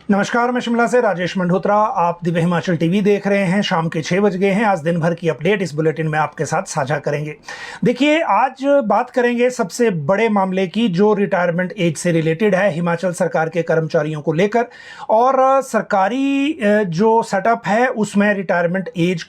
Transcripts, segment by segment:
नमस्कार, मैं शिमला से राजेश मंडोत्रा। आप दिव्य हिमाचल टीवी देख रहे हैं। शाम के 6 बज गए हैं। आज दिन भर की अपडेट इस बुलेटिन में आपके साथ साझा करेंगे। देखिए, आज बात करेंगे सबसे बड़े मामले की जो रिटायरमेंट एज से रिलेटेड है, हिमाचल सरकार के कर्मचारियों को लेकर। और सरकारी जो सेटअप है उसमें रिटायरमेंट एज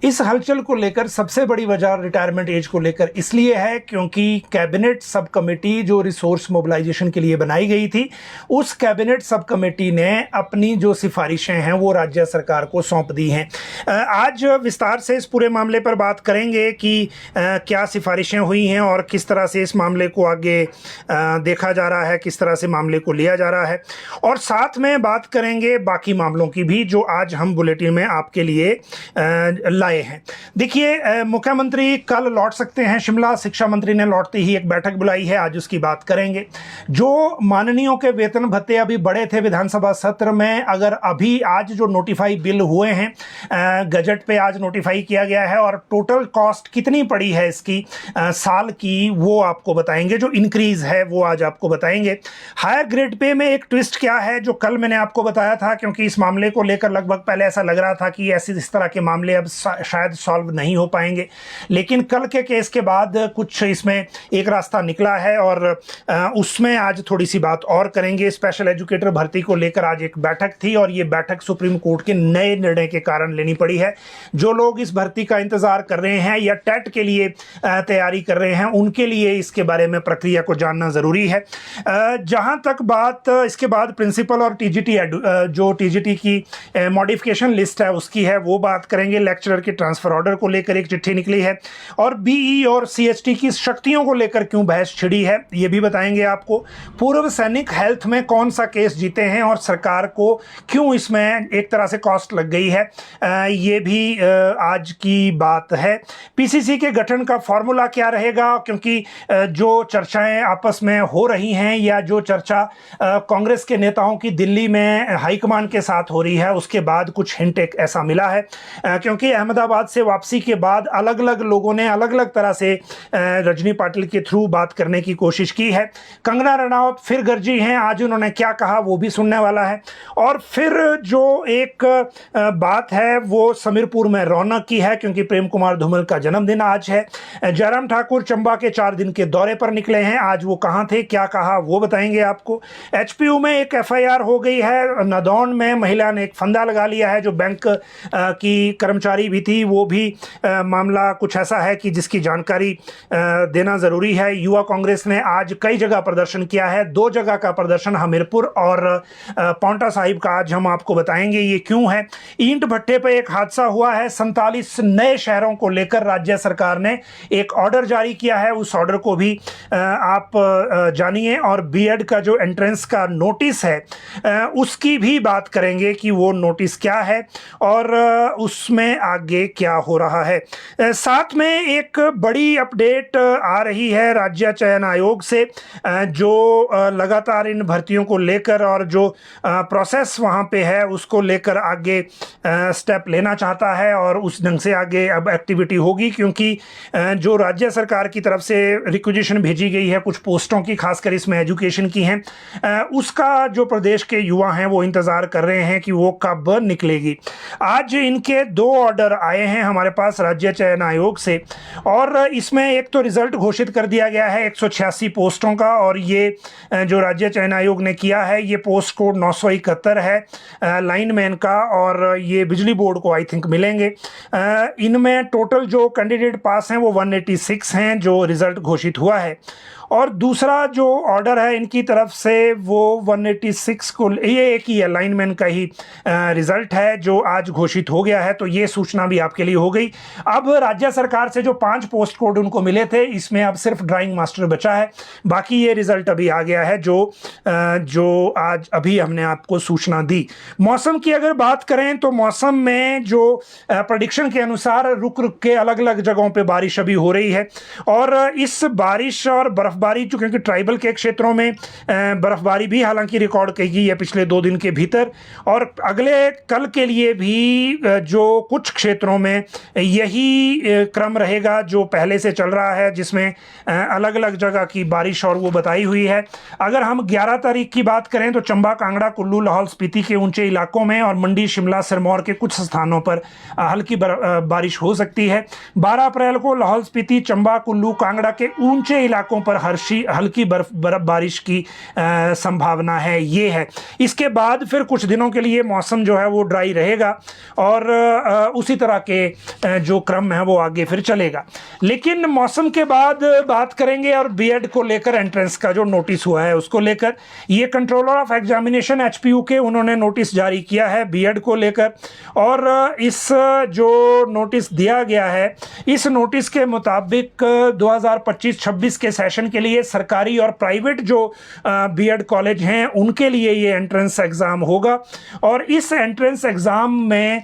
इस हलचल को लेकर सबसे बड़ी वजह रिटायरमेंट एज को लेकर इसलिए है क्योंकि कैबिनेट सब कमेटी जो रिसोर्स मोबिलाइजेशन के लिए बनाई गई थी, उस कैबिनेट सब कमेटी ने अपनी जो सिफारिशें हैं वो राज्य सरकार को सौंप दी हैं। आज विस्तार से इस पूरे मामले पर बात करेंगे कि क्या सिफारिशें हुई हैं और किस तरह से इस मामले को आगे देखा जा रहा है, किस तरह से मामले को लिया जा रहा है, और साथ में बात करेंगे बाकी मामलों की भी जो आज हम बुलेटिन में आपके लिए लाए हैं। देखिए, मुख्यमंत्री कल लौट सकते हैं शिमला। शिक्षा मंत्री ने लौटते ही एक बैठक बुलाई है, आज उसकी बात करेंगे। जो माननीयों के वेतन भत्ते अभी बढ़े थे विधानसभा सत्र में, अगर अभी आज जो नोटिफाई बिल हुए हैं, गजट पे आज नोटिफाई किया गया है और टोटल कॉस्ट कितनी पड़ी है इसकी साल की, वो आपको बताएंगे। जो इंक्रीज है वो आज आपको बताएंगे। हायर ग्रेड पे में एक ट्विस्ट क्या है जो कल मैंने आपको बताया था, क्योंकि इस मामले को लेकर लगभग पहले ऐसा लग रहा था कि ऐसे इस तरह के मामले अब शायद सॉल्व नहीं हो पाएंगे, लेकिन कल के केस के बाद कुछ इसमें एक रास्ता निकला है और उसमें आज थोड़ी सी बात और करेंगे। स्पेशल एजुकेटर भर्ती को लेकर आज एक बैठक थी और ये बैठक सुप्रीम कोर्ट के नए निर्णय के कारण लेनी पड़ी है। जो लोग इस भर्ती का इंतजार कर रहे हैं या टेट के लिए तैयारी कर रहे हैं, उनके लिए इसके बारे में प्रक्रिया को जानना जरूरी है। जहां तक बात इसके बाद प्रिंसिपल और टीजीटी जो टीजीटी की मॉडिफिकेशन लिस्ट है उसकी है, वो बात करेंगे। लेक्चरर के ट्रांसफर ऑर्डर को लेकर एक चिट्ठी निकली है और बीई और सीएचटी की शक्तियों को लेकर क्यों बहस छिड़ी है, ये भी बताएंगे आपको। पूर्व सैनिक हेल्थ में कौन सा केस जीते हैं और सरकार को क्यों इसमें एक तरह से कॉस्ट लग गई है, ये भी आज की बात है। पीसीसी के गठन का फॉर्मूला क्या रहेगा, क्योंकि जो चर्चाएं आपस में हो रही हैं या जो चर्चा कांग्रेस के नेताओं की दिल्ली में हाईकमान के साथ हो रही है, उसके बाद कुछ हिंट एक ऐसा मिला है, क्योंकि अहमदाबाद से वापसी के बाद अलग अलग लोगों ने अलग अलग तरह से रजनी पाटिल के थ्रू बात करने की कोशिश की है। कंगना रनावत फिर गरजी हैं, आज उन्होंने क्या कहा वो भी सुनने वाला है। और फिर जो एक बात है वो समीरपुर में रौनक की है, क्योंकि प्रेम कुमार धूमल का जन्मदिन आज है। जयराम ठाकुर चंबा के 4 दिन के दौरे पर निकले हैं, आज वो कहाँ थे, क्या कहा, वो बताएंगे आपको। एचपीयू में एक एफआईआर हो गई है। नदौन में महिला ने एक फंदा लगा लिया है, जो बैंक की कर्मचारी भी थी, वो भी मामला कुछ ऐसा है कि जिसकी जानकारी देना ज़रूरी है। युवा कांग्रेस ने आज कई जगह प्रदर्शन किया है। 2 जगह का प्रदर्शन हमीरपुर और पांवटा साहिब का आज हम आपको बताएंगे ये क्यों है। ईंट भट्टे पे एक हादसा हुआ है। 47 नए शहरों को लेकर राज्य सरकार ने एक ऑर्डर जारी किया है, उस ऑर्डर को भी आप जानिए। और बीएड का जो एंट्रेंस का नोटिस है उसकी भी बात करेंगे कि वो नोटिस क्या है और उसमें आगे क्या हो रहा है। साथ में एक बड़ी अपडेट आ रही है राज्य चयन आयोग से, जो लगातार इन भर्तियों को लेकर और जो प्रोसेस वहाँ पे है उसको लेकर आगे स्टेप लेना चाहता है और उस ढंग से आगे अब एक्टिविटी होगी, क्योंकि जो राज्य सरकार की तरफ से रिक्विजिशन भेजी गई है कुछ पोस्टों की, खासकर इसमें एजुकेशन की हैं, उसका जो प्रदेश के युवा हैं वो इंतज़ार कर रहे हैं कि वो कब निकलेगी। आज इनके 2 ऑर्डर आए हैं हमारे पास राज्य चयन आयोग से और इसमें एक तो रिजल्ट घोषित कर दिया गया है 186 पोस्टों का, और ये जो राज्य चयन आयोग ने किया है ये पोस्ट कोड 971 है लाइनमैन का, और ये बिजली बोर्ड को आई थिंक मिलेंगे। इनमें टोटल जो कैंडिडेट पास हैं वो 186 हैं जो रिजल्ट घोषित हुआ है। और दूसरा जो ऑर्डर है इनकी तरफ से वो 186 को, ये एक ही है लाइनमैन का ही रिजल्ट है जो आज घोषित हो गया है, तो ये सूचना भी आपके लिए हो गई। अब राज्य सरकार से जो 5 पोस्ट कोड उनको मिले थे, इसमें अब सिर्फ ड्राइंग मास्टर बचा है, बाकी ये रिजल्ट अभी आ गया है जो आज अभी हमने आपको सूचना दी। मौसम की अगर बात करें तो मौसम में जो प्रेडिक्शन के अनुसार रुक रुक के अलग अलग जगहों पे बारिश अभी हो रही है, और इस बारिश और बर्फबारी क्योंकि ट्राइबल के क्षेत्रों में बर्फबारी भी हालांकि रिकॉर्ड की गई है पिछले 2 दिन के भीतर, और अगले कल के लिए भी जो कुछ क्षेत्र क्षेत्रों में यही क्रम रहेगा जो पहले से चल रहा है, जिसमें अलग अलग जगह की बारिश और वो बताई हुई है। अगर हम 11 तारीख की बात करें तो चंबा, कांगड़ा, कुल्लू, लाहौल स्पीति के ऊंचे इलाकों में और मंडी, शिमला, सिरमौर के कुछ स्थानों पर हल्की बारिश हो सकती है। 12 अप्रैल को लाहौल स्पीति, चंबा, कुल्लू, कांगड़ा के ऊंचे इलाकों पर हल्की बर्फबारिश की संभावना है, ये है। इसके बाद फिर कुछ दिनों के लिए मौसम जो है वो ड्राई रहेगा और उसी तरह के जो क्रम है वो आगे फिर चलेगा। लेकिन मौसम के बाद बात करेंगे और बीएड को लेकर एंट्रेंस का जो नोटिस हुआ है उसको लेकर, ये कंट्रोलर ऑफ एग्जामिनेशन एचपीयू के उन्होंने नोटिस जारी किया है बीएड को लेकर। और इस जो नोटिस दिया गया है, इस नोटिस के मुताबिक 2025-26 के सेशन के लिए सरकारी और प्राइवेट जो बीएड कॉलेज हैं उनके लिए ये एंट्रेंस एग्ज़ाम होगा। और इस एंट्रेंस एग्ज़ाम में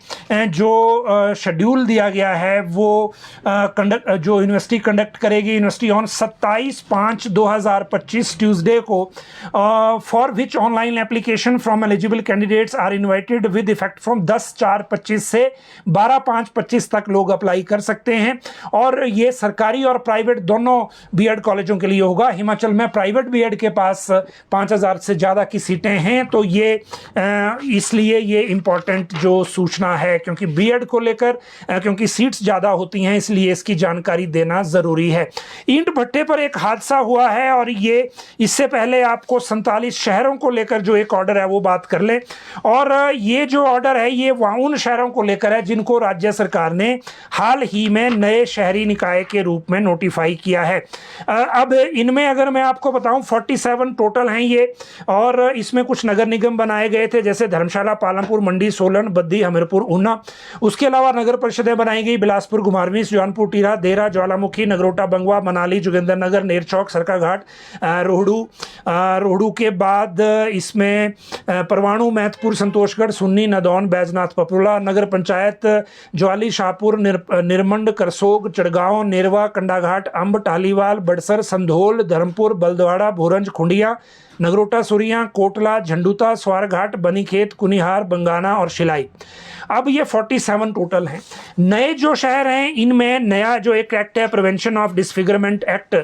जो शेड्यूल दिया गया है वो जो यूनिवर्सिटी कंडक्ट करेगी, यूनिवर्सिटी ऑन 27/5/2025 ट्यूसडे को, for which online application from eligible candidates are invited with effect from 10/4/25 से 12/5/25 तक लोग अप्लाई कर सकते हैं। और ये सरकारी और प्राइवेट दोनों बीएड कॉलेजों के लिए होगा। हिमाचल में प्राइवेट बीएड के पास 5000 से ज़्यादा की सीटें हैं, तो ये इसलिए ये इम्पॉर्टेंट जो सूचना है, क्योंकि बीएड को लेकर क्योंकि सीट्स ज़्यादा होती हैं इसलिए इसकी जानकारी देना ज़रूरी है। ईंट भट्टे पर एक हादसा हुआ है और ये इससे पहले आपको 47 शहरों को लेकर जो एक ऑर्डर है वो बात कर लें। और ये जो ऑर्डर है ये उन शहरों को लेकर है जिनको राज्य सरकार ने हाल ही में नए शहरी निकाय के रूप में नोटिफाई किया है। अब इनमें अगर मैं आपको बताऊं 47 टोटल हैं ये, और इसमें कुछ नगर निगम बनाए गए थे जैसे धर्मशाला, पालमपुर, मंडी, सोलन, बद्दी, हमीरपुर, ऊना। उसके अलावा नगर परिषदें बनाई गई बिलासपुर, घुमारवीं, सुजानपुर, टीरा, देरा, ज्वालामुखी, नगरोटा, बंगवा, मनाली, जोगिंद्रनगर, नेरचौक, सरकाघाट, रोहडू के बाद इसमें परवाणु, मैथपुर, संतोषगढ़, सुन्नी, नदौन, बैजनाथ, पपरोला, नगर पंचायत ज्वाली, शाहपुर, निरमंड, करसोग, चड़गांव, नेरवा, कंडाघाट, अंब, टालीवाल, बड़सर, संधोल, धर्मपुर, बलदवाड़ा, भोरंज, खुंडिया, नगरोटा, सुरिया, कोटला, झंडूता, स्वारघाट, बनीखेत, कुनिहार, बंगाना और शिलाई। अब ये 47 टोटल हैं। नए जो शहर हैं इनमें नया जो एक एक्ट है प्रिवेंशन ऑफ डिसफिगरमेंट एक्ट,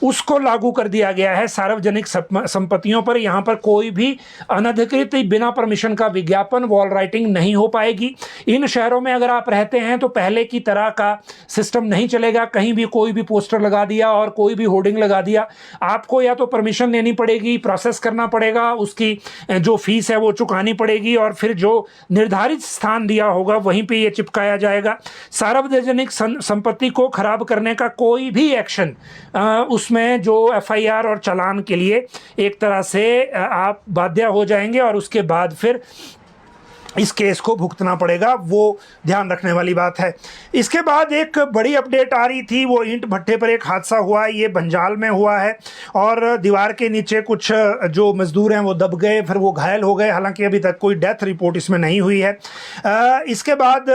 उसको लागू कर दिया गया है सार्वजनिक संपत्तियों पर। यहाँ पर कोई भी अनधिकृत बिना परमिशन का विज्ञापन, वॉल राइटिंग नहीं हो पाएगी। इन शहरों में अगर आप रहते हैं तो पहले की तरह का सिस्टम नहीं चलेगा, कहीं भी कोई भी पोस्टर लगा दिया और कोई भी होर्डिंग लगा दिया। आपको या तो परमिशन लेनी पड़ेगी, प्रोसेस करना पड़ेगा, उसकी जो फीस है वो चुकानी पड़ेगी और फिर जो निर्धारित स्थान दिया होगा वहीं पे ये चिपकाया जाएगा। सार्वजनिक संपत्ति को खराब करने का कोई भी एक्शन उसमें जो एफआईआर और चालान के लिए एक तरह से आप बाध्य हो जाएंगे और उसके बाद फिर इस केस को भुगतना पड़ेगा, वो ध्यान रखने वाली बात है। इसके बाद एक बड़ी अपडेट आ रही थी, वो ईंट भट्टे पर एक हादसा हुआ है, ये बंजाल में हुआ है और दीवार के नीचे कुछ जो मजदूर हैं वो दब गए, फिर वो घायल हो गए। हालांकि अभी तक कोई डेथ रिपोर्ट इसमें नहीं हुई है। इसके बाद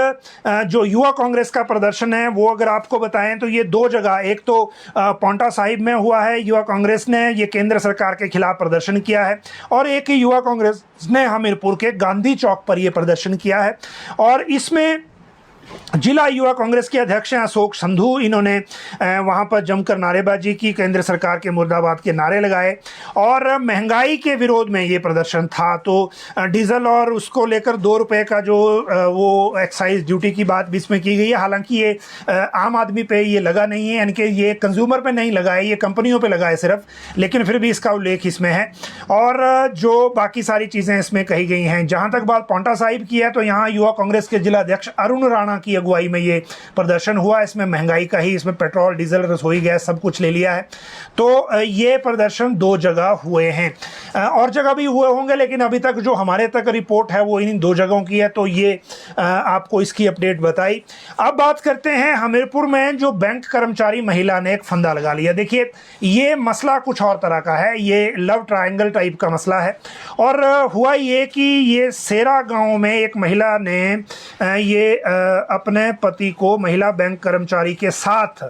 जो युवा कांग्रेस का प्रदर्शन है वो अगर आपको बताएं तो ये दो जगह, एक तो पांवटा साहिब में हुआ है, युवा कांग्रेस ने ये केंद्र सरकार के खिलाफ प्रदर्शन किया है, और एक युवा कांग्रेस ने हमीरपुर के गांधी चौक पर ये प्रदर्शन किया है। और इसमें जिला युवा कांग्रेस के अध्यक्ष हैं अशोक संधू, इन्होंने वहां पर जमकर नारेबाजी की, केंद्र सरकार के मुर्दाबाद के नारे लगाए और महंगाई के विरोध में ये प्रदर्शन था। तो डीजल और उसको लेकर 2 रुपये का जो वो एक्साइज ड्यूटी की बात भी इसमें की गई है। हालांकि ये आम आदमी पे ये लगा नहीं है, यानी कि ये कंज्यूमर पे नहीं लगा है, ये कंपनियों पे लगा है सिर्फ, लेकिन फिर भी इसका उल्लेख इसमें है। और जो बाकी सारी चीज़ें इसमें कही गई हैं। जहाँ तक बात पांवटा साहिब की है तो यहाँ युवा कांग्रेस के जिला अध्यक्ष अरुण राणा की अगुवाई में ये प्रदर्शन हुआ। इसमें महंगाई का ही, इसमें पेट्रोल, डीजल, रसोई गैस सब कुछ ले लिया है। तो ये प्रदर्शन 2 जगह हुए हैं, और जगह भी हुए होंगे, लेकिन अभी तक जो हमारे तक रिपोर्ट है वो इन 2 जगहों की है। तो ये आपको इसकी अपडेट बताई। अब बात करते हैं हमीरपुर में जो बैंक कर्मचारी महिला ने एक फंदा लगा लिया। देखिए ये मसला कुछ और तरह का है, ये लव ट्रायंगल टाइप का मसला है। और हुआ ये कि ये सेरा गांव में एक महिला ने ये अपने पति को महिला बैंक कर्मचारी के साथ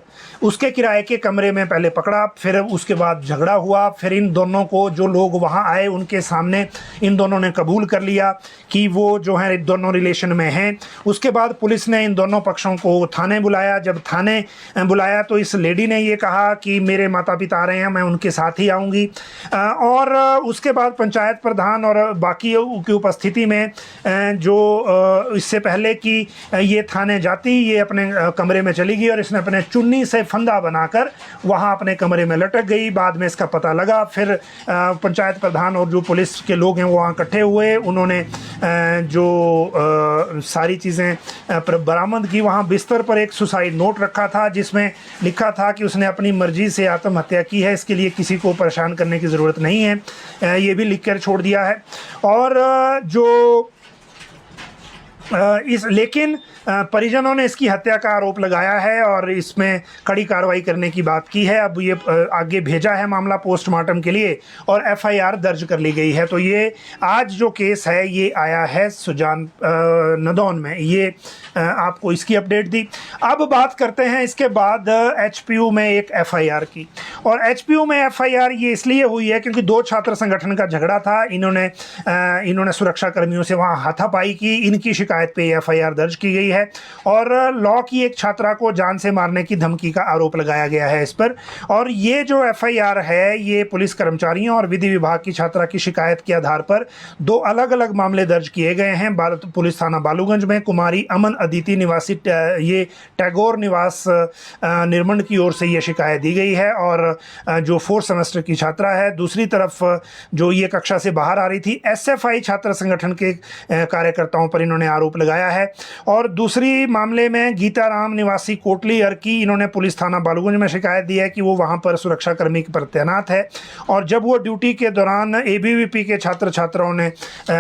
उसके किराए के कमरे में पहले पकड़ा, फिर उसके बाद झगड़ा हुआ, फिर इन दोनों को जो लोग वहां आए उनके सामने इन दोनों ने कबूल कर लिया कि वो जो है दोनों रिलेशन में हैं। उसके बाद पुलिस ने इन दोनों पक्षों को थाने बुलाया। जब थाने बुलाया तो इस लेडी ने ये कहा कि मेरे माता पिता आ रहे हैं, मैं उनके साथ ही आऊँगी। और उसके बाद पंचायत प्रधान और बाकी की उपस्थिति में जो इससे पहले कि ये थाने जाती, ये अपने कमरे में चली गई और इसने अपने चुन्नी से फंदा बनाकर वहाँ अपने कमरे में लटक गई। बाद में इसका पता लगा, फिर पंचायत प्रधान और जो पुलिस के लोग हैं वो वहाँ इकट्ठे हुए, उन्होंने जो सारी चीज़ें बरामद की। वहाँ बिस्तर पर एक सुसाइड नोट रखा था जिसमें लिखा था कि उसने अपनी मर्जी से आत्महत्या की है, इसके लिए किसी को परेशान करने की ज़रूरत नहीं है, ये भी लिख कर छोड़ दिया है। और जो लेकिन परिजनों ने इसकी हत्या का आरोप लगाया है और इसमें कड़ी कार्रवाई करने की बात की है। अब ये आगे भेजा है मामला पोस्टमार्टम के लिए और एफआईआर दर्ज कर ली गई है। तो ये आज जो केस है ये आया है सुजान नदौन में। ये आपको इसकी अपडेट दी। अब बात करते हैं इसके बाद एचपीयू में एक एफआईआर की। और एचपीयू में एफआईआर ये इसलिए हुई है क्योंकि दो छात्र संगठन का झगड़ा था। इन्होंने सुरक्षा कर्मियों से वहाँ हाथापाई की, इनकी शिकायत पे एफआईआर दर्ज की गई है और लॉ की एक छात्रा को जान से मारने की धमकी का आरोप लगाया गया है इस पर। और ये जो एफआईआर है ये पुलिस कर्मचारियों और विधि विभाग की छात्रा की शिकायत के आधार पर दो अलग अलग मामले दर्ज किए गए हैं। पुलिस थाना बालूगंज में कुमारी अमन अदिति निवासी ये टैगोर निवास निर्मंड की ओर से ये शिकायत दी गई है और जो 4th सेमेस्टर की छात्रा है। दूसरी तरफ जो ये कक्षा से बाहर आ रही थी, एसएफआई छात्र संगठन के कार्यकर्ताओं पर इन्होंने आरोप लगाया है। और दूसरी मामले में गीताराम निवासी कोटली अर्की, इन्होंने पुलिस थाना बालूगंज में शिकायत दी है कि वो वहाँ पर सुरक्षा कर्मी पर तैनात है और जब वो ड्यूटी के दौरान एबीवीपी के छात्र छात्राओं ने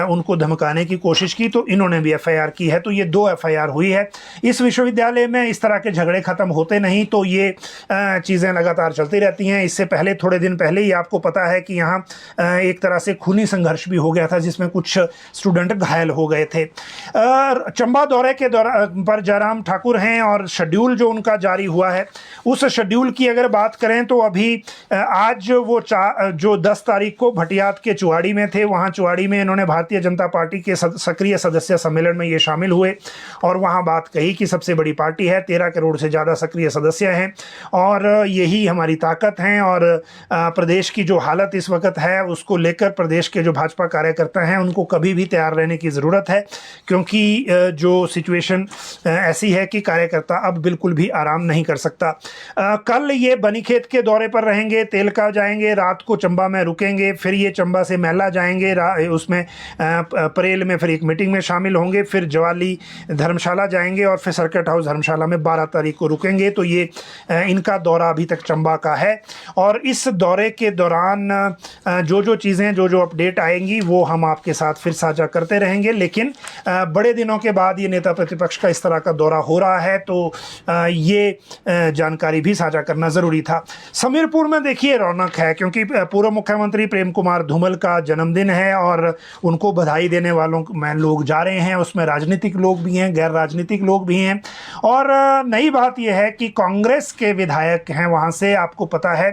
उनको धमकाने की कोशिश की तो इन्होंने भी एफआईआर की है। तो ये 2 एफआईआर हुई है। इस विश्वविद्यालय में इस तरह के झगड़े खत्म होते नहीं, तो ये चीज़ें लगातार चलती रहती हैं। इससे पहले थोड़े दिन पहले ही आपको पता है कि यहाँ एक तरह से खूनी संघर्ष भी हो गया था जिसमें कुछ स्टूडेंट घायल हो गए थे। चंबा दौरे के पर जयराम ठाकुर हैं और शेड्यूल जो उनका जारी हुआ है, उस शेड्यूल की अगर बात करें तो अभी आज वो जो 10 तारीख को भटियात के चुवाड़ी में थे, वहाँ चुवाड़ी में इन्होंने भारतीय जनता पार्टी के सक्रिय सदस्य सम्मेलन में ये शामिल हुए और वहाँ बात कही कि सबसे बड़ी पार्टी है, 13 करोड़ से ज़्यादा सक्रिय सदस्य हैं और यही हमारी ताकत है। और प्रदेश की जो हालत इस वक्त है उसको लेकर प्रदेश के जो भाजपा कार्यकर्ता हैं उनको कभी भी तैयार रहने की ज़रूरत है, क्योंकि जो सिचुएशन ऐसी है कि कार्यकर्ता अब बिल्कुल भी आराम नहीं कर सकता। कल ये बनीखेत के दौरे पर रहेंगे, तेलका जाएंगे, रात को चंबा में रुकेंगे, फिर ये चंबा से मैला जाएंगे, उसमें परेल में फिर एक मीटिंग में शामिल होंगे, फिर जवाली धर्मशाला जाएंगे और फिर सर्किट हाउस धर्मशाला में 12 तारीख को रुकेंगे। तो ये इनका दौरा अभी तक चंबा का है और इस दौरे के दौरान जो चीज़ें जो अपडेट आएंगी वो हम आपके साथ फिर साझा करते रहेंगे। लेकिन बड़े दिनों के बाद ये नेता प्रतिपक्ष का इस तरह का दौरा हो रहा है तो ये जानकारी भी साझा करना ज़रूरी था। समीरपुर में देखिए रौनक है क्योंकि पूर्व मुख्यमंत्री प्रेम कुमार धूमल का जन्मदिन है और उनको बधाई देने वालों में लोग जा रहे हैं। उसमें राजनीतिक लोग भी हैं, गैर राजनीतिक लोग भी हैं। और नई बात यह है कि कांग्रेस के विधायक हैं वहाँ से, आपको पता है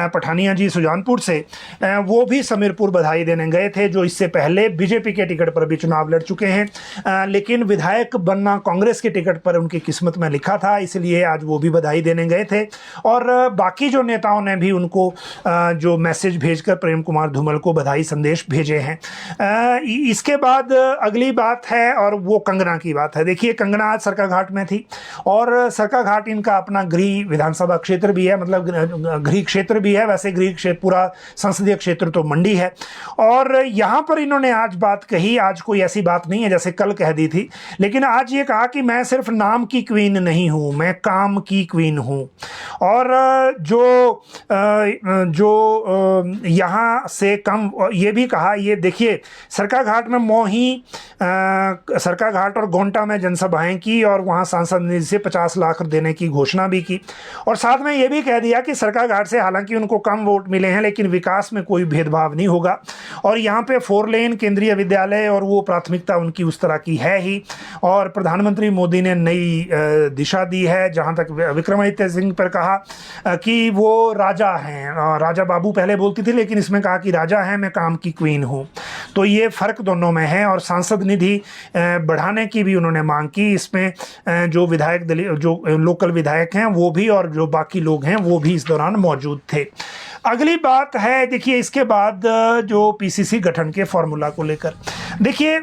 पठानिया जी सुजानपुर से, वो भी समीरपुर बधाई देने गए थे, जो इससे पहले बीजेपी के टिकट पर भी चुनाव लड़ चुके हैं। लेकिन विधायक बनना कांग्रेस के टिकट पर उनकी किस्मत में लिखा था, इसलिए आज वो भी बधाई देने गए थे। और बाकी जो नेताओं ने भी उनको जो मैसेज भेजकर प्रेम कुमार धूमल को बधाई संदेश भेजे हैं। इसके बाद अगली बात है और वो कंगना की बात है। देखिए कंगना आज सरकाघाट में थी और सरकाघाट इनका अपना गृह विधानसभा क्षेत्र भी है, मतलब गृह क्षेत्र भी है। वैसे गृह क्षेत्र पूरा संसदीय क्षेत्र तो मंडी है और यहाँ पर इन्होंने आज बात कही। आज कोई ऐसी बात नहीं है जैसे कल कह दी थी, लेकिन आज ये कहा कि मैं सिर्फ नाम की क्वीन नहीं हूँ, मैं काम की क्वीन हूँ। और जो यहाँ से कम ये भी कहा, ये देखिए सरकाघाट में मोही सरकाघाट और गोंटा में जनसभाएं की और वहाँ सांसद निधि से 50 लाख देने की घोषणा भी की और साथ में ये भी कह दिया कि सरकार फरक्का घाट से हालांकि उनको कम वोट मिले हैं, लेकिन विकास में कोई भेदभाव नहीं होगा। और यहाँ पे 4 लेन केंद्रीय विद्यालय और वो प्राथमिकता उनकी उस तरह की है ही। और प्रधानमंत्री मोदी ने नई दिशा दी है। जहाँ तक विक्रमादित्य सिंह पर कहा कि वो राजा हैं, राजा बाबू पहले बोलती थी, लेकिन इसमें कहा कि राजा हैं, मैं काम की क्वीन हूँ। तो ये फ़र्क दोनों में है। और सांसद निधि बढ़ाने की भी उन्होंने मांग की। इसमें जो विधायक जो लोकल विधायक हैं वो भी और जो बाकी लोग हैं वो भी इस दौरान मौजूद थे। अगली बात है, देखिए इसके बाद जो पीसीसी गठन के फॉर्मूला को लेकर, देखिए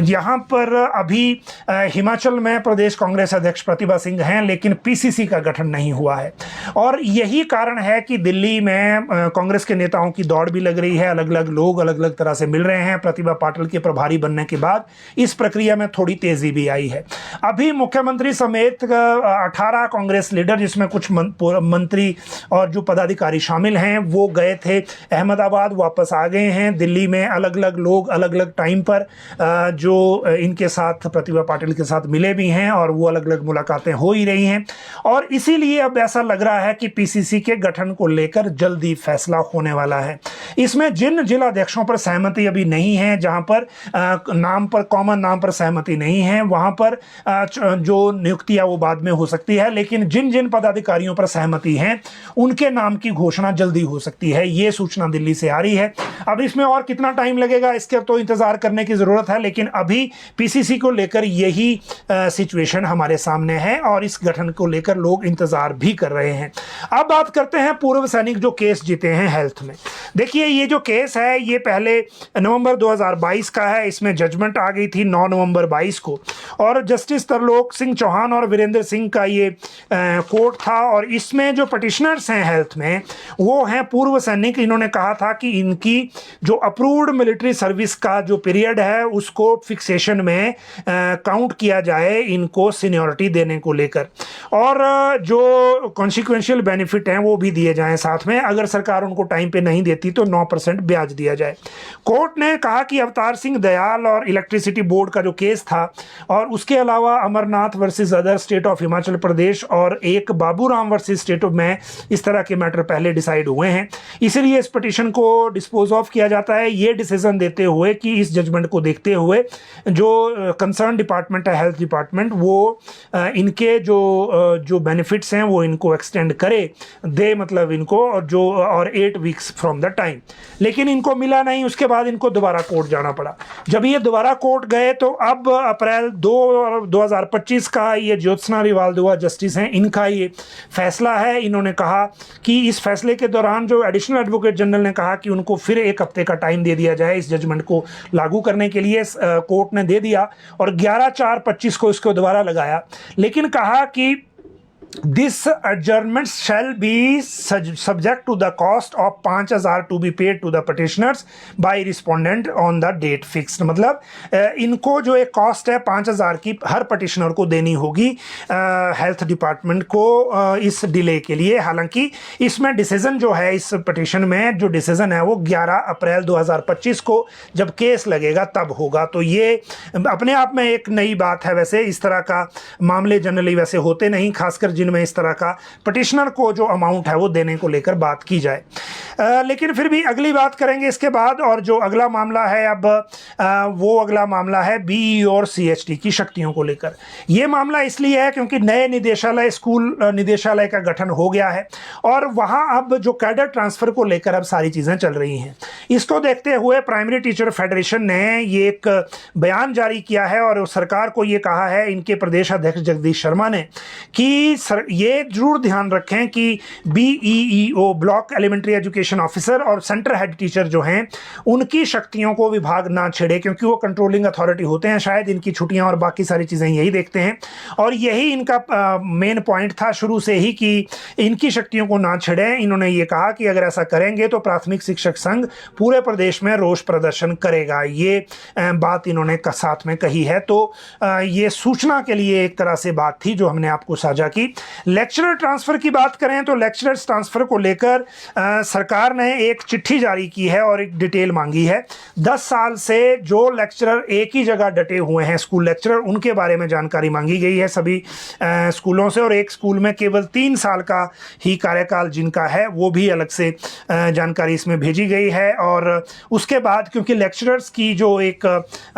यहाँ पर अभी हिमाचल में प्रदेश कांग्रेस अध्यक्ष प्रतिभा सिंह हैं, लेकिन पीसीसी का गठन नहीं हुआ है। और यही कारण है कि दिल्ली में कांग्रेस के नेताओं की दौड़ भी लग रही है। अलग अलग लोग अलग अलग तरह से मिल रहे हैं। प्रतिभा पाटिल के प्रभारी बनने के बाद इस प्रक्रिया में थोड़ी तेजी भी आई है। अभी मुख्यमंत्री समेत 18 कांग्रेस लीडर, जिसमें कुछ मंत्री और जो पदाधिकारी शामिल हैं, वो गए थे अहमदाबाद, वापस आ गए हैं। दिल्ली में अलग अलग लोग अलग अलग टाइम पर जो इनके साथ प्रतिभा पाटिल के साथ मिले भी हैं और वो अलग अलग मुलाकातें हो ही रही हैं। और इसीलिए अब ऐसा लग रहा है कि पीसीसी के गठन को लेकर जल्दी फैसला होने वाला है। इसमें जिन जिलाध्यक्षों पर सहमति अभी नहीं है, जहां पर नाम पर कॉमन नाम पर सहमति नहीं है, वहां पर जो नियुक्तियां वो बाद में हो सकती है, लेकिन जिन जिन पदाधिकारियों पर सहमति है उनके नाम की घोषणा जल्दी हो सकती है। ये सूचना दिल्ली से आ रही है। अब इसमें और कितना टाइम लगेगा इसके तो इंतजार करने की जरूरत है, लेकिन अभी पीसीसी को लेकर यही सिचुएशन हमारे सामने है और इस गठन को लेकर लोग इंतजार भी कर रहे हैं। अब बात करते हैं पूर्व सैनिक जो केस जीते हैं हेल्थ में। देखिए ये जो केस है ये पहले नवंबर 2022 का है। इसमें जजमेंट आ गई थी 9 नवंबर 22 को और जस्टिस तरलोक सिंह चौहान और वीरेंद्र सिंह का ये कोर्ट था। और इसमें जो पटिशनर्स हैं हेल्थ में वो हैं पूर्व सैनिक। इन्होंने कहा था कि इनकी जो अप्रूव्ड मिलिट्री सर्विस का जो पीरियड है उसको फिक्सेशन में काउंट किया जाए, इनको सीनियरिटी देने को लेकर, और जो कॉन्सिक्वेंशियल बेनिफिट हैं वो भी दिए जाएं साथ में। अगर सरकार उनको टाइम पे नहीं देती तो 9% ब्याज दिया जाए। कोर्ट ने कहा कि अवतार सिंह दयाल और इलेक्ट्रिसिटी बोर्ड का जो केस था और उसके अलावा Amarnath versus other state of Himachal Pradesh और एक बाबूराम वर्सेस स्टेट ऑफ में इस तरह के मैटर पहले डिसाइड हुए हैं, इसलिए इस पिटीशन को डिस्पोज ऑफ किया जाता है। ये डिसीजन देते हुए कि इस जजमेंट को देखते हुए जो कंसर्न डिपार्टमेंट है हेल्थ डिपार्टमेंट वो इनके जो बेनिफिट्स हैं वो इनको एक्सटेंड करे दे, मतलब इनको और 8 वीक्स फ्रॉम द टाइम। लेकिन इनको मिला नहीं, उसके बाद इनको दोबारा कोर्ट जाना पड़ा। जब ये दोबारा कोर्ट गए तो अब अप्रैल 2025 का ये ज्योत्सना रिवालदुआ जस्टिस हैं, इनका ये फैसला है। इन्होंने कहा कि इस फैसले के दौरान जो एडिशनल एडवोकेट जनरल ने कहा कि उनको फिर 1 हफ्ते का टाइम दे दिया जाए इस जजमेंट को लागू करने के लिए, कोर्ट ने दे दिया और 11/4/25 को इसको दोबारा लगाया। लेकिन कहा कि This adjournment shall be subject to the cost of 5,000 to be paid to the petitioners by respondent on the date fixed। मतलब इनको जो एक कॉस्ट है 5,000 की हर पटिशनर को देनी होगी हेल्थ डिपार्टमेंट को इस डिले के लिए। हालांकि इसमें डिसीजन जो है इस पटिशन में जो डिसीजन है वो 11 अप्रैल 2025 को जब केस लगेगा तब होगा। तो ये अपने आप में एक नई बात है। वैसे इस तरह का मामले जनरली वैसे होते नहीं, खासकर जिनमें इस तरह का पटिशनर को जो अमाउंट है वो देने को लेकर बात की जाए। लेकिन फिर भी अगली बात करेंगे इसके बाद। और जो अगला मामला है अब वो अगला मामला है बीई और सीएचटी की शक्तियों को लेकर। ये मामला इसलिए है क्योंकि नए निदेशालय स्कूल निदेशालय का गठन हो गया है और वहाँ अब जो कैडर ट्रांसफर को लेकर अब सारी चीज़ें चल रही हैं। इसको देखते हुए प्राइमरी टीचर फेडरेशन ने ये एक बयान जारी किया है और सरकार को ये कहा है, इनके प्रदेश अध्यक्ष जगदीश शर्मा ने, कि ये जरूर ध्यान रखें कि बीईईओ ब्लॉक एलिमेंट्री एजुकेशन ऑफिसर और सेंटर हेड टीचर जो हैं उनकी शक्तियों को विभाग ना छेड़े, क्योंकि वो कंट्रोलिंग अथॉरिटी होते हैं। शायद इनकी छुट्टियां और बाकी सारी चीज़ें यही देखते हैं और यही इनका मेन पॉइंट था शुरू से ही कि इनकी शक्तियों को ना छेड़ें। इन्होंने ये कहा कि अगर ऐसा करेंगे तो प्राथमिक शिक्षक संघ पूरे प्रदेश में रोष प्रदर्शन करेगा। ये बात इन्होंने साथ में कही है। तो ये सूचना के लिए एक तरह से बात थी जो हमने आपको साझा की। लेक्चरर ट्रांसफ़र की बात करें तो लेक्चरर्स ट्रांसफ़र को लेकर सरकार ने एक चिट्ठी जारी की है और एक डिटेल मांगी है। 10 साल से जो लेक्चरर एक ही जगह डटे हुए हैं, स्कूल लेक्चरर, उनके बारे में जानकारी मांगी गई है सभी स्कूलों से, और एक स्कूल में केवल 3 साल का ही कार्यकाल जिनका है वो भी अलग से जानकारी इसमें भेजी गई है। और उसके बाद क्योंकि लेक्चरर्स की जो एक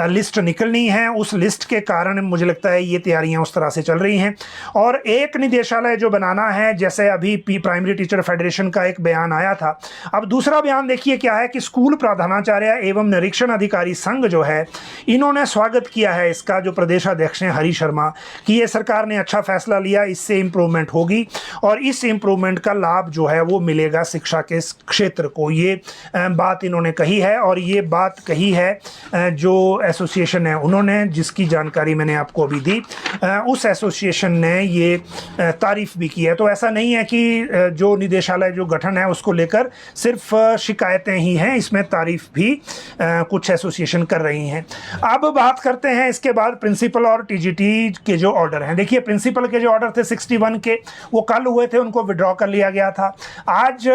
लिस्ट निकलनी है, उस लिस्ट के कारण मुझे लगता है ये तैयारियां उस तरह से चल रही हैं। और एक निदेशालय जो बनाना है, जैसे अभी प्राइमरी टीचर फेडरेशन का एक बयान आया था, अब दूसरा बयान देखिए क्या है कि स्कूल प्रधानाचार्य एवं निरीक्षण अधिकारी संघ जो है, इन्होंने स्वागत किया है इसका, जो प्रदेश अध्यक्ष हैं हरी शर्मा, कि ये सरकार ने अच्छा फैसला लिया, इससे इम्प्रूवमेंट होगी और इस इम्प्रूवमेंट का लाभ जो है वो मिलेगा शिक्षा के क्षेत्र को। ये बात इन्होंने कही है, और ये बात कही है जो एसोसिएशन है उन्होंने, जिसकी जानकारी मैंने आपको अभी दी, उस एसोसिएशन ने ये तारीफ भी की है। तो ऐसा नहीं है कि जो निदेशालय जो गठन है उसको लेकर सिर्फ शिकायतें ही हैं, इसमें तारीफ भी कुछ एसोसिएशन कर रही हैं। अब बात करते हैं इसके बाद प्रिंसिपल और टीजीटी के जो ऑर्डर हैं। देखिए प्रिंसिपल के जो ऑर्डर थे 61 के, वो कल हुए थे, उनको विड्रॉ कर लिया गया था आज।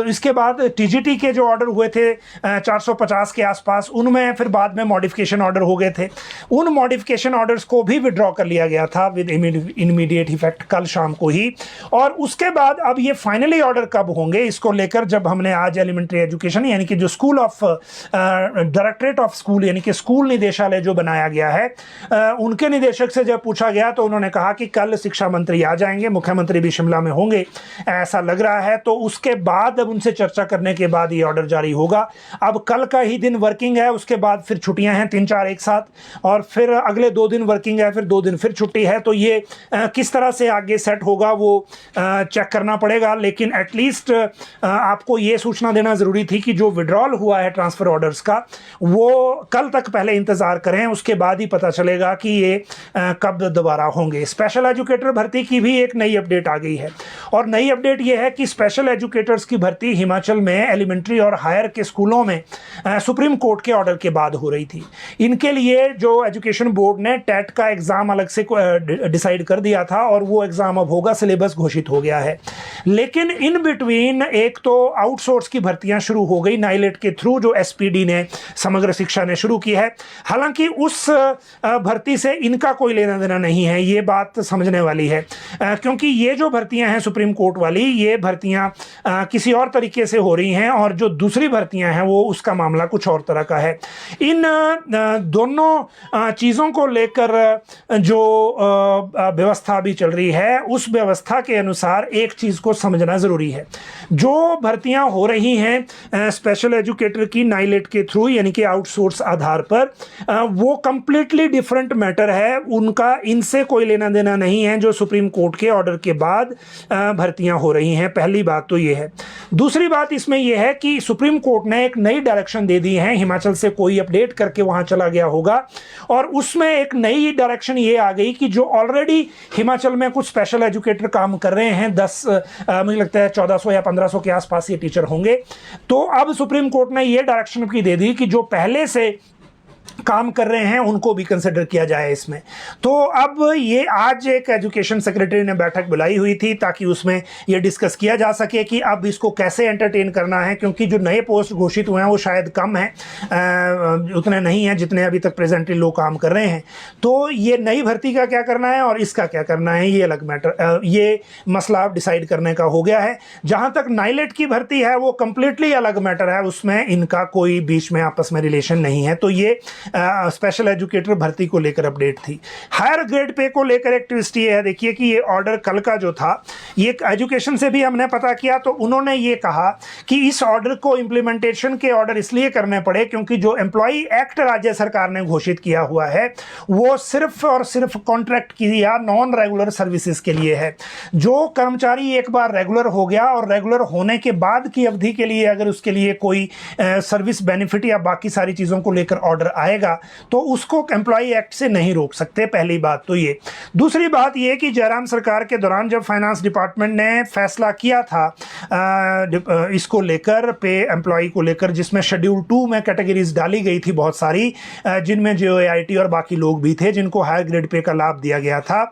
इसके बाद टीजीटी के जो ऑर्डर हुए थे 450 के आसपास, उनमें फिर बाद में मॉडिफिकेशन ऑर्डर हो गए थे, उन मॉडिफिकेशन ऑर्डर्स को भी विड्रॉ कर लिया गया था विद इमीडिएट इफेक्ट कल शाम को ही। और उसके बाद अब ये फाइनली ऑर्डर कब होंगे इसको लेकर, जब हमने आज एलिमेंट्री एजुकेशन यानी कि जो school of directorate of school यानी कि स्कूल निदेशालय जो बनाया गया है, उनके निदेशक से जब पूछा गया तो उन्होंने कहा कि कल शिक्षा मंत्री आ जाएंगे, मुख्यमंत्री भी शिमला में होंगे ऐसा लग रहा है। तो उसके बाद अब उनसे चर्चा करने के बाद ये ऑर्डर जारी होगा। अब कल का ही दिन वर्किंग है, उसके बाद फिर छुट्टियां हैं 3-4 एक साथ, और फिर अगले 2 दिन वर्किंग है, फिर 2 दिन फिर छुट्टी है। तो ये किस तरह से आगे सेट होगा वो चेक करना पड़ेगा। लेकिन एटलीस्ट आपको ये सूचना देना ज़रूरी थी कि जो विड्रॉल हुआ है ट्रांसफ़र ऑर्डर्स का, वो कल तक पहले इंतज़ार करें, उसके बाद ही पता चलेगा कि ये कब दोबारा होंगे। स्पेशल एजुकेटर भर्ती की भी एक नई अपडेट आ गई है, और नई अपडेट ये है कि स्पेशल एजुकेटर्स की भर्ती हिमाचल में एलिमेंट्री और हायर के स्कूलों में सुप्रीम कोर्ट के ऑर्डर के बाद हो रही थी। इनके लिए जो एजुकेशन बोर्ड ने टेट का एग्ज़ाम अलग से डिसाइड कर दिया था, और वो एग्ज़ाम अब होगा, सिलेबस घोषित हो गया है। लेकिन इन बिटवीन एक तो आउटसोर्स की भर्तियां शुरू हो गई नाइलेट के थ्रू, जो एसपीडी ने, समग्र शिक्षा ने शुरू की है। हालांकि उस भर्ती से इनका कोई लेना देना नहीं है, ये बात समझने वाली है, क्योंकि ये जो भर्तियां हैं सुप्रीम कोर्ट वाली, ये भर्तियां किसी और तरीके से हो रही हैं, और जो दूसरी भर्तियां हैं वो उसका मामला कुछ और तरह का है। इन दोनों चीज़ों को लेकर जो व्यवस्था भी चल रही है, उस व्यवस्था के अनुसार एक चीज़ को समझना ज़रूरी है। जो भर्तियां हो रही हैं स्पेशल एजुकेटर की नाइलेट के थ्रू यानी कि आउटसोर्स आधार पर, वो कंप्लीटली डिफरेंट मैटर है, उनका इनसे कोई लेना देना नहीं है जो सुप्रीम कोर्ट के ऑर्डर के बाद भर्तियां हो रही हैं। पहली बात तो ये है। दूसरी बात इसमें यह है कि सुप्रीम कोर्ट ने एक नई डायरेक्शन दे दी है, हिमाचल से कोई अपडेट करके वहां चला गया होगा, और उसमें एक नई डायरेक्शन ये आ गई कि जो ऑलरेडी हिमाचल में कुछ स्पेशल एजुकेटर काम कर रहे हैं, 10 मुझे लगता है 1400 या 1500 के आसपास ये टीचर होंगे, तो अब सुप्रीम कोर्ट ने ये डायरेक्शन भी दे दी कि जो पहले से काम कर रहे हैं उनको भी कंसिडर किया जाए इसमें। तो अब ये आज एक एजुकेशन सेक्रेटरी ने बैठक बुलाई हुई थी ताकि उसमें ये डिस्कस किया जा सके कि अब इसको कैसे एंटरटेन करना है, क्योंकि जो नए पोस्ट घोषित हुए हैं वो शायद कम हैं, उतने नहीं हैं जितने अभी तक प्रेजेंटली लोग काम कर रहे हैं। तो ये नई भर्ती का क्या करना है और इसका क्या करना है, ये अलग मैटर, ये मसला डिसाइड करने का हो गया है। जहाँ तक नाइलेट की भर्ती है वो कंप्लीटली अलग मैटर है, उसमें इनका कोई बीच में आपस में रिलेशन नहीं है। तो ये स्पेशल एजुकेटर भर्ती को लेकर अपडेट थी। हायर ग्रेड पे को लेकर एक ट्विस्ट ये है, देखिए कि ये ऑर्डर कल का जो था, ये एजुकेशन से भी हमने पता किया, तो उन्होंने ये कहा कि इस ऑर्डर को इम्प्लीमेंटेशन के ऑर्डर इसलिए करने पड़े क्योंकि जो एम्प्लॉय एक्ट राज्य सरकार ने घोषित किया हुआ है वो सिर्फ और सिर्फ कॉन्ट्रैक्ट की या नॉन रेगुलर सर्विसेज के लिए है। जो कर्मचारी एक बार रेगुलर हो गया और रेगुलर होने के बाद की अवधि के लिए अगर उसके लिए कोई सर्विस बेनिफिट या बाकी सारी चीज़ों को लेकर ऑर्डर आएगा जाएगा तो उसको एम्प्लॉय एक्ट से नहीं रोक सकते, पहली बात तो ये। दूसरी बात ये कि जयराम सरकार के दौरान जब फाइनेंस डिपार्टमेंट ने फैसला किया था इसको लेकर, पे एम्प्लॉय को लेकर, जिसमें शेड्यूल 2 में कैटेगरीज डाली गई थी बहुत सारी, जिनमें JOAIT और बाकी लोग भी थे जिनको हायर ग्रेड पे का लाभ दिया गया था,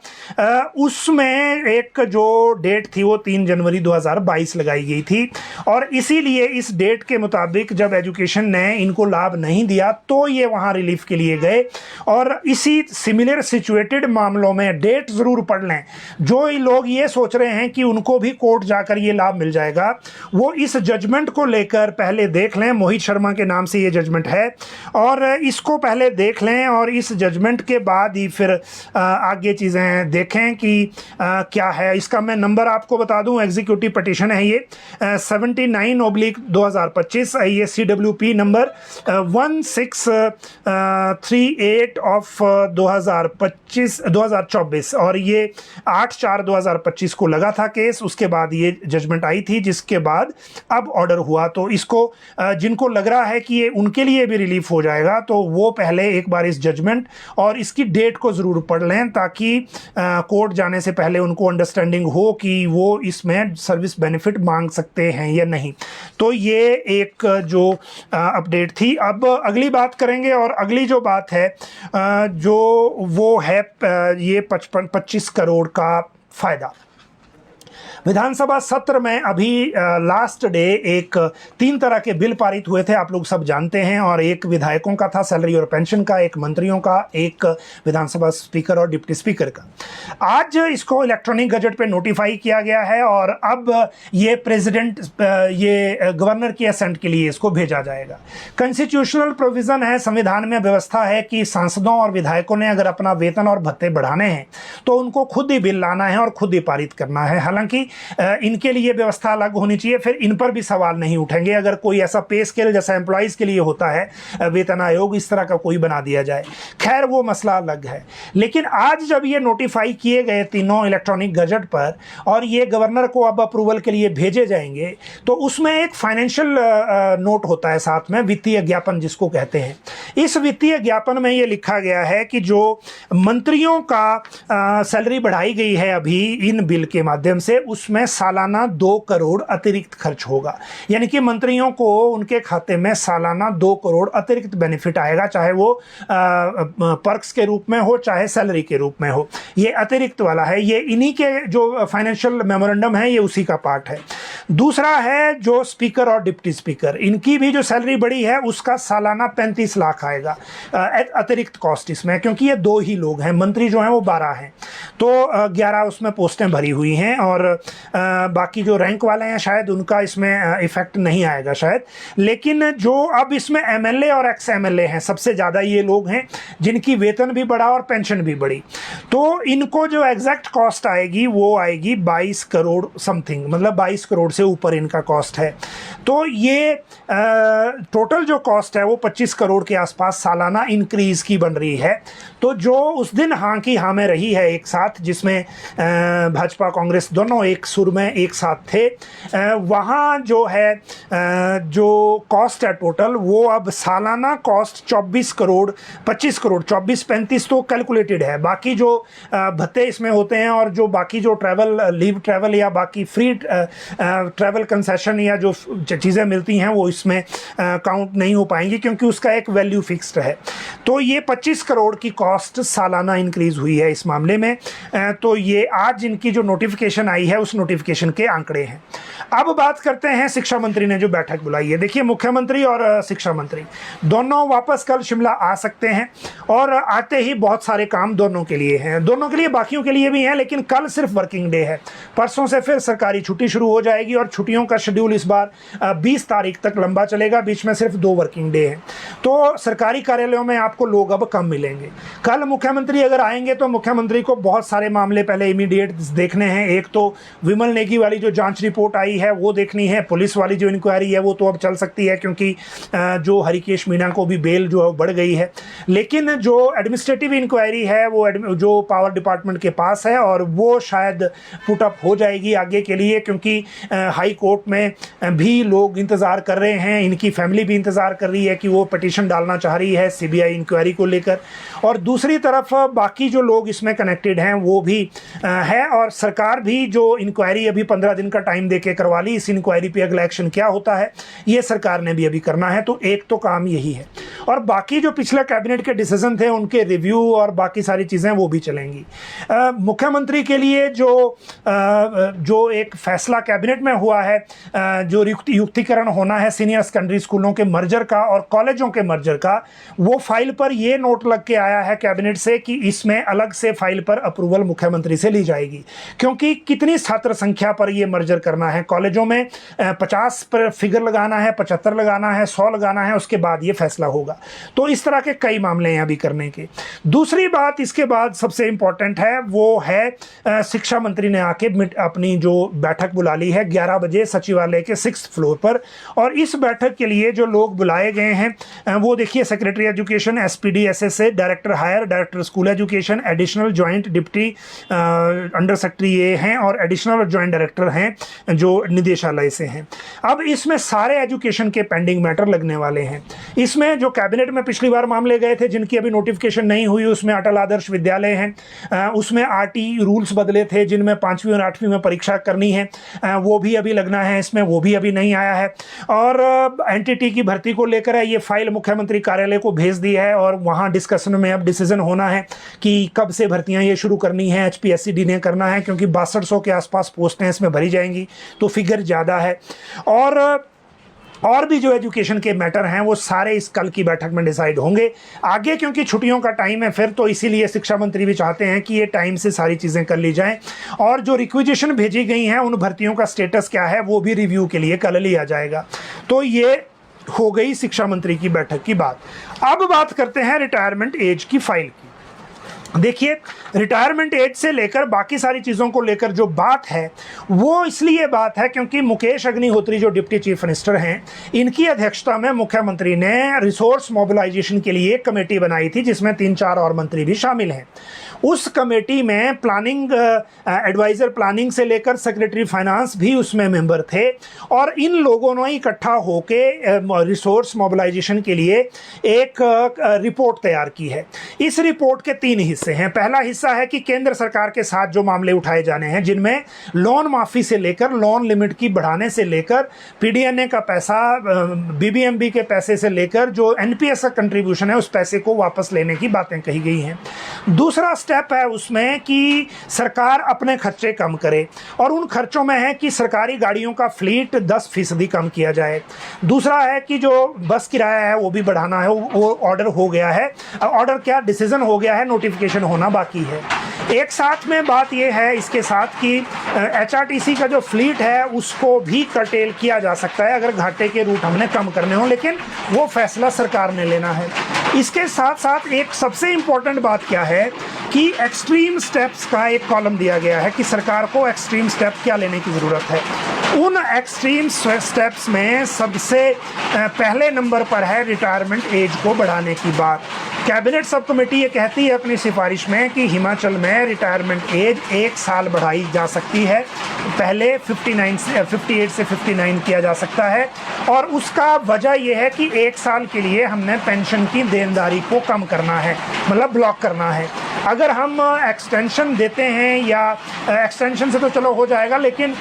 उसमें एक जो डेट थी वो 3 जनवरी 2022 लगाई गई थी। और इसीलिए इस डेट के मुताबिक जब एजुकेशन ने इनको लाभ नहीं दिया तो ये वहाँ रिलीफ के लिए गए। और इसी सिमिलर सिचुएटेड मामलों में डेट ज़रूर पढ़ लें, जो लोग ये सोच रहे हैं कि उनको भी कोर्ट जाकर ये लाभ मिल जाएगा, वो इस जजमेंट को लेकर पहले देख लें। मोहित शर्मा के नाम से ये जजमेंट है और इसको पहले देख लें और इस जजमेंट के बाद ही फिर आगे चीज़ें देखें कि क्या है। इसका मैं नंबर आपको बता दूं, एग्जीक्यूटिव पटिशन है ये 79/2025, ये CWP नंबर 1638 ऑफ 2024 और ये 8/4/2025 को लगा था केस। उसके बाद ये जजमेंट आई थी जिसके बाद अब ऑर्डर हुआ। तो इसको जिनको लग रहा है कि ये उनके लिए भी रिलीफ हो जाएगा तो वो पहले एक बार इस जजमेंट और इसकी डेट को ज़रूर पढ़ लें, ताकि कोर्ट जाने से पहले उनको अंडरस्टैंडिंग हो कि वो इसमें सर्विस बेनिफिट मांग सकते हैं या नहीं। तो ये एक जो अपडेट थी। अब अगली बात करेंगे और अगली जो बात है जो वो है ये 25 करोड़ का फ़ायदा। विधानसभा सत्र में अभी लास्ट डे एक 3 तरह के बिल पारित हुए थे, आप लोग सब जानते हैं। और एक विधायकों का था सैलरी और पेंशन का, एक मंत्रियों का, एक विधानसभा स्पीकर और डिप्टी स्पीकर का। आज इसको इलेक्ट्रॉनिक गजट पे नोटिफाई किया गया है और अब ये प्रेसिडेंट ये गवर्नर की असेंट के लिए इसको भेजा जाएगा। कॉन्स्टिट्यूशनल प्रोविज़न है, संविधान में व्यवस्था है कि सांसदों और विधायकों ने अगर अपना वेतन और भत्ते बढ़ाने हैं तो उनको खुद ही बिल लाना है और खुद ही पारित करना है। हालांकि इनके लिए व्यवस्था अलग होनी चाहिए, फिर इन पर भी सवाल नहीं उठेंगे अगर कोई ऐसा पे स्केल जैसा एम्प्लॉइज़ के लिए होता है वेतन आयोग, इस तरह का कोई बना दिया जाए। खैर वो मसला अलग है। लेकिन आज जब ये नोटिफाई किए गए तीनों इलेक्ट्रॉनिक गजट पर और ये गवर्नर को अब अप्रूवल के लिए भेजे जाएंगे तो उसमें एक फाइनेंशियल नोट होता है साथ में, वित्तीय ज्ञापन जिसको कहते हैं। इस वित्तीय ज्ञापन में ये लिखा गया है कि जो मंत्रियों का सैलरी बढ़ाई गई है अभी इन बिल के माध्यम से, उसमें सालाना 2 करोड़ अतिरिक्त खर्च होगा। यानी कि मंत्रियों को उनके खाते में सालाना 2 करोड़ अतिरिक्त बेनिफिट आएगा, चाहे वो पर्क्स के रूप में हो चाहे सैलरी के रूप में हो। ये अतिरिक्त वाला है, ये इन्हीं के जो फाइनेंशियल मेमोरेंडम है ये उसी का पार्ट है। दूसरा है जो स्पीकर और डिप्टी स्पीकर, इनकी भी जो सैलरी बढ़ी है उसका सालाना 35 लाख आएगा अतिरिक्त कॉस्ट इसमें, क्योंकि ये 2 ही लोग हैं, मंत्री जो हैं वो 12 हैं, तो 11 उसमें पोस्टें भरी हुई हैं और बाकी जो रैंक वाले हैं शायद उनका इसमें इफेक्ट नहीं आएगा शायद। लेकिन जो अब इसमें MLA और एक्स MLA हैं, सबसे ज़्यादा ये लोग हैं जिनकी वेतन भी बढ़ा और पेंशन भी बढ़ी, तो इनको जो एग्जैक्ट कॉस्ट आएगी वो आएगी 22 करोड़ समथिंग, मतलब 22 करोड़ से ऊपर इनका कॉस्ट है। तो ये टोटल जो कॉस्ट है वो 25 करोड़ के आसपास सालाना इंक्रीज़ की बन रही है। तो जो उस दिन हाँ की हाँ में रही है एक साथ, जिसमें भाजपा कांग्रेस दोनों एक सुर में एक साथ थे, वहाँ जो है जो कॉस्ट है टोटल वो अब सालाना कॉस्ट 24 करोड़ 25 करोड़ 24-35 तो कैलकुलेटेड है। बाकी जो भत्ते इसमें होते हैं और जो बाकी जो ट्रैवल लीव ट्रैवल या बाकी फ्री ट्रैवल कंसेशन या जो चीज़ें मिलती हैं वो इसमें काउंट नहीं हो पाएंगी क्योंकि उसका एक वैल्यू फिक्स्ड है। तो ये 25 करोड़ की कॉस्ट सालाना इंक्रीज़ हुई है इस मामले में। तो ये आज इनकी जो नोटिफिकेशन आई है उस नोटिफिकेशन के आंकड़े हैं। अब बात करते हैं शिक्षा मंत्री ने जो बैठक बुलाई है। देखिए मुख्यमंत्री और शिक्षा मंत्री दोनों वापस कल शिमला आ सकते हैं और आते ही बहुत सारे काम दोनों के लिए हैं, दोनों के लिए, बाकियों के लिए भी हैं, लेकिन कल सिर्फ वर्किंग डे है। परसों से फिर सरकारी छुट्टी शुरू हो जाएगी और छुट्टियों का शेड्यूल इस बार 20 तारीख तक लंबा चलेगा, बीच में सिर्फ 2 वर्किंग डे हैं। तो सरकारी कार्यालयों में आपको लोग अब कम मिलेंगे। कल मुख्यमंत्री अगर आएंगे तो मुख्यमंत्री को बहुत सारे मामले पहले इमीडिएट देखने हैं। एक तो विमल नेगी वाली जो जांच रिपोर्ट आई है वो देखनी है, पुलिस वाली जो इंक्वायरी है वो तो अब चल सकती है क्योंकि जो हरिकेश मीणा को भी बेल जो बढ़ गई है, लेकिन जो एडमिनिस्ट्रेटिव इंक्वायरी है वो जो पावर डिपार्टमेंट के पास है और वो शायद पुट अप हो जाएगी आगे के लिए, क्योंकि हाई कोर्ट में भी लोग इंतज़ार कर रहे हैं, इनकी फैमिली भी इंतज़ार कर रही है कि वो पिटीशन डालना चाह रही है सीबीआई इंक्वायरी को लेकर। और दूसरी तरफ बाकी जो लोग इसमें कनेक्टेड हैं वो भी है, और सरकार भी जो इंक्वायरी अभी 15 दिन का टाइम देके करवा ली, इस इंक्वायरी पे अगला एक्शन क्या होता है ये सरकार ने भी अभी करना है। तो एक तो काम यही है, और बाकी जो पिछले कैबिनेट के डिसीजन थे उनके रिव्यू और बाकी सारी चीज़ें वो भी चलेंगी। मुख्यमंत्री के लिए जो एक फैसला कैबिनेट में हुआ है, जो युक्तिकरण होना है सीनियर सेकेंडरी स्कूलों के मर्जर का और कॉलेजों के मर्जर का, वो फाइल पर ये नोट लग के आया है कैबिनेट से कि इसमें अलग से फाइल पर अप्रूवल मुख्यमंत्री से ली जाएगी, क्योंकि कितनी छात्र संख्या पर ये मर्जर करना है। कॉलेजों में 50 पर फिगर लगाना है, 75 लगाना है, 100 लगाना है, उसके बाद ये फैसला होगा। तो इस तरह के कई मामले हैं अभी करने के। दूसरी बात इसके बाद सबसे इंपॉर्टेंट है वो है शिक्षा मंत्री ने आके अपनी जो बैठक बुला ली है 11 बजे सचिवालय के 6th फ्लोर पर, और इस बैठक के लिए जो लोग बुलाए गए हैं वो देखिए, secretary education SPD SSA, director higher, director school education, additional joint deputy under secretary ये हैं, और एडिशनल और ज्वाइंट डायरेक्टर हैं जो निदेशालय से हैं। अब इसमें सारे एजुकेशन के पेंडिंग मैटर लगने वाले हैं। इसमें जो कैबिनेट में पिछली बार मामले गए थे जिनकी अभी नोटिफिकेशन नहीं हुई, उसमें अटल आदर्श विद्यालय हैं, उसमें RT रूल्स बदले थे जिनमें 5वीं और 8वीं में परीक्षा करनी है, वो भी अभी लगना है इसमें, वो भी अभी नहीं आया है। और NTT की भर्ती को लेकर है, ये फाइल मुख्यमंत्री कार्यालय को भेज दी है, और वहाँ डिस्कशन में अब डिसीजन होना है कि कब से भर्तियाँ ये शुरू करनी है। HPSCD ने करना है, क्योंकि 6200 के आसपास पोस्टें इसमें भरी जाएंगी, तो फिगर ज़्यादा है। और भी जो एजुकेशन के मैटर हैं वो सारे इस कल की बैठक में डिसाइड होंगे आगे, क्योंकि छुट्टियों का टाइम है फिर, तो इसीलिए शिक्षा मंत्री भी चाहते हैं कि ये टाइम से सारी चीज़ें कर ली जाएं। और जो रिक्विजिशन भेजी गई हैं उन भर्तियों का स्टेटस क्या है वो भी रिव्यू के लिए कल लिया जाएगा। तो ये हो गई शिक्षा मंत्री की बैठक की बात। अब बात करते हैं रिटायरमेंट एज की फाइल की। देखिए, रिटायरमेंट एज से लेकर बाकी सारी चीज़ों को लेकर जो बात है वो इसलिए बात है क्योंकि मुकेश अग्निहोत्री जो डिप्टी चीफ मिनिस्टर हैं, इनकी अध्यक्षता में मुख्यमंत्री ने रिसोर्स मोबिलाइजेशन के लिए कमेटी बनाई थी जिसमें 3-4 और मंत्री भी शामिल हैं। उस कमेटी में प्लानिंग एडवाइज़र प्लानिंग से लेकर सेक्रेटरी फाइनेंस भी उसमें मेंबर थे, और इन लोगों ने इकट्ठा होके रिसोर्स मोबिलाइजेशन के लिए एक रिपोर्ट तैयार की है। इस रिपोर्ट के 3 हिस्से हैं। पहला हिस्सा है कि केंद्र सरकार के साथ जो मामले उठाए जाने हैं, जिनमें लोन माफ़ी से लेकर लोन लिमिट की बढ़ाने से लेकर PDNA का पैसा, BBMB के पैसे से लेकर जो NPS का कंट्रीब्यूशन है उस पैसे को वापस लेने की बातें कही गई हैं। दूसरा स्टेप है उसमें कि सरकार अपने खर्चे कम करे, और उन खर्चों में है कि सरकारी गाड़ियों का फ्लीट 10% कम किया जाए। दूसरा है कि जो बस किराया है वो भी बढ़ाना है, वो ऑर्डर हो गया है, ऑर्डर क्या डिसीजन हो गया है, नोटिफिकेशन होना बाकी है। एक साथ में बात ये है इसके साथ कि HRTC का जो फ्लीट है उसको भी कर्टेल किया जा सकता है अगर घाटे के रूट हमने कम करने हो, लेकिन वो फैसला सरकार ने लेना है। इसके साथ साथ एक सबसे इम्पोर्टेंट बात क्या है कि एक्सट्रीम स्टेप्स का एक कॉलम दिया गया है कि सरकार को एक्सट्रीम स्टेप क्या लेने की ज़रूरत है। उन एक्सट्रीम स्टेप्स में सबसे पहले नंबर पर है रिटायरमेंट एज को बढ़ाने की बात। कैबिनेट सब कमेटी ये कहती है अपनी सिफारिश में कि हिमाचल में रिटायरमेंट एज 1 साल बढ़ाई जा सकती है, पहले 58 से 59 किया जा सकता है, और उसका वजह यह है कि 1 साल के लिए हमने पेंशन की देनदारी को कम करना है, मतलब ब्लॉक करना है। अगर हम एक्सटेंशन देते हैं, या एक्सटेंशन से तो चलो हो जाएगा, लेकिन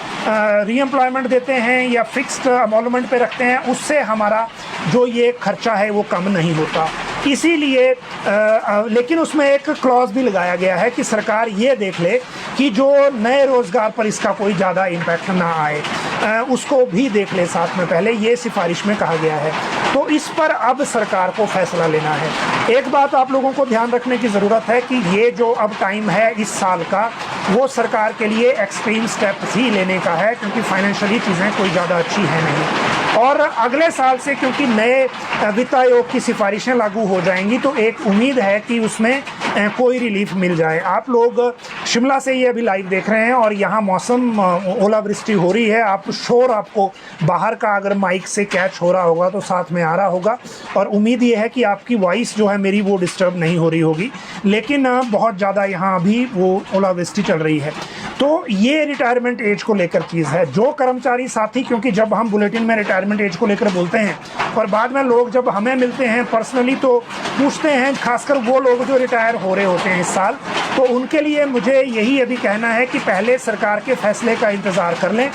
रीएम्प्लॉयमेंट देते हैं या फिक्स्ड एमोलमेंट पे रखते हैं, उससे हमारा जो ये खर्चा है वो कम नहीं होता। इसीलिए लेकिन उसमें एक क्लॉज भी लगाया गया है कि सरकार ये देख ले कि जो नए रोज़गार पर इसका कोई ज़्यादा इम्पैक्ट ना आए, उसको भी देख ले साथ में, पहले ये सिफारिश में कहा गया है। तो इस पर अब सरकार को फैसला लेना है। एक बात आप लोगों को ध्यान रखने की ज़रूरत है कि ये जो अब टाइम है इस साल का, वो सरकार के लिए एक्सट्रीम स्टेप्स ही लेने का है, क्योंकि फाइनेंशियली चीज़ें कोई ज़्यादा अच्छी है नहीं। और अगले साल से क्योंकि नए वित्त आयोग की सिफारिशें लागू हो जाएंगी, तो एक उम्मीद है कि उसमें कोई रिलीफ मिल जाए। आप लोग शिमला से ये अभी लाइव देख रहे हैं और यहाँ मौसम ओलावृष्टि हो रही है। आप शोर आपको बाहर का अगर माइक से कैच हो रहा होगा तो साथ में आ रहा होगा, और उम्मीद ये है कि आपकी वॉइस जो है मेरी वो डिस्टर्ब नहीं हो रही होगी। लेकिन बहुत ज़्यादा यहाँ अभी वो ओलावृष्टि चल रही है। तो ये रिटायरमेंट एज को लेकर चीज़ है। जो कर्मचारी साथी, क्योंकि जब हम बुलेटिन में रिटायरमेंट एज को लेकर बोलते हैं और बाद में लोग जब हमें मिलते हैं पर्सनली तो पूछते हैं, खासकर वो लोग जो रिटायर हो रहे होते हैं इस साल, तो उनके लिए मुझे यही अभी कहना है कि पहले सरकार के फैसले का इंतज़ार कर लें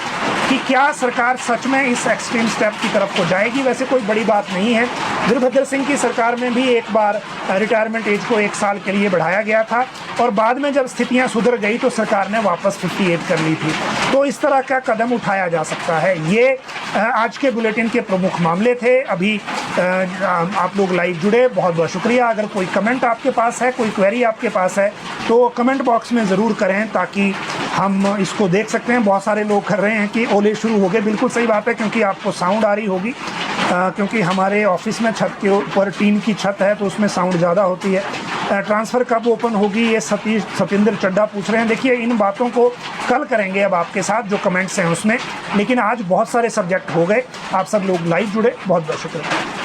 कि क्या सरकार सच में इस एक्सट्रीम स्टेप की तरफ को जाएगी। वैसे कोई बड़ी बात नहीं है। वीरभद्र सिंह की सरकार में भी एक बार रिटायरमेंट एज को 1 साल के लिए बढ़ाया गया था और बाद में जब स्थितियां सुधर गई तो सरकार ने वापस 58 कर ली थी। तो इस तरह का कदम उठाया जा सकता है। ये आज के बुलेटिन के प्रमुख मामले थे। अभी आप लोग लाइव जुड़े, बहुत बहुत शुक्रिया। अगर कोई कमेंट आपके पास है, कोई क्वेरी आपके पास है तो कमेंट बॉक्स में ज़रूर करें ताकि हम इसको देख सकते हैं। बहुत सारे लोग कर रहे हैं कि ओले शुरू हो गए। बिल्कुल सही बात है, क्योंकि आपको साउंड आ रही होगी, क्योंकि हमारे ऑफिस में छत के ऊपर टीन की छत है तो उसमें साउंड ज़्यादा होती है। ट्रांसफ़र कब ओपन होगी ये सतेंद्र चड्डा पूछ रहे हैं। देखिए, इन बातों को कल करेंगे अब आपके साथ, जो कमेंट्स हैं उसमें। लेकिन आज बहुत सारे सब्जेक्ट हो गए। आप सब लोग लाइव जुड़े, बहुत बहुत शुक्रिया।